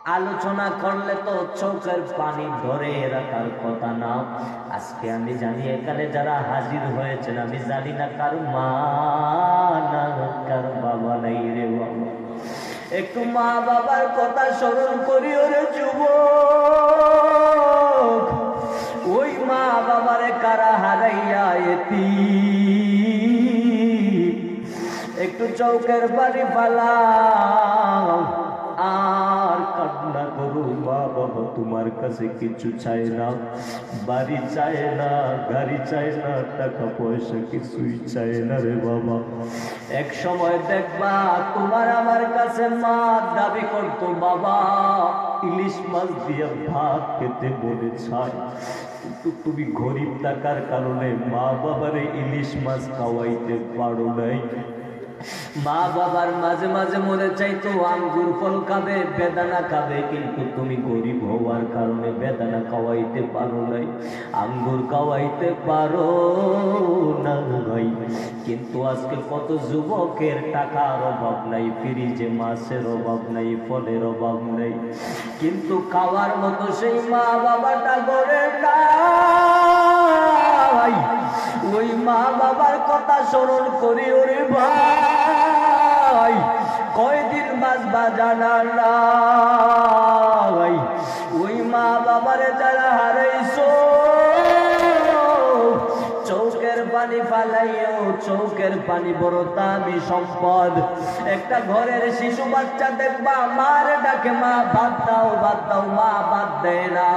আলোচনা করলে তো চোখের পানি ধরে রাখার কথা না। আজকে আমি জানি এখানে যারা হাজির হয়েছেন, আমি জানি না কার মা না কার বাবা নাই রে বাবা। একটু মা বাবার কথা স্মরণ করি ওরে যুবক। ওই মা বাবারে কারা হারাইয়া এতিম, একটু চৌকের পানি ফালাও আর কান্না করো। মা বাবা তোমার কাছে কিছু চায় না, বাড়ি চায় না, গাড়ি চায় না, টাকা পয়সা কিছুই চায় না রে বাবা। এক সময় দেখবা তোমার আমার কাছে মা দাবি করতো, বাবা ইলিশ মাছ দিয়ে ভাত খেতে মনে চায়, কিন্তু তুমি গরিব থাকার কারণে মা বাবারে ইলিশ মাছ খাওয়াইতে পারো নাই। মা বাবার মাঝে মাঝে মনে চাইতো আঙ্গুর ফল খাবে, বেদানা খাবে, কিন্তু তুমি গরিব হওয়ার কারণে বেদানা খাওয়াইতে পারো নাই, আঙ্গুর খাওয়াইতে পারো না ভাই। কিন্তু আজকে কত যুবকের টাকার অভাব নাই, ফ্রিজে মাছের অভাব নাই, ফলের অভাব নাই, কিন্তু খাওয়ার মতো সেই মা বাবাটা গড়ে নাই। ওই মা বাবার কথা স্মরণ করি ওরে ভাই, কয়দিন বাঁচবা জানা নাই। ওই মা বাবারে যারা হারাইছো, চৌকের পানি ফালাইও, চৌকের পানি বড় দামি সম্পদ। একটা ঘরের শিশু বাচ্চা দেখবা মার ডাকে, মা ভাত দাও ভাত দাও, মা ভাত দেয় না।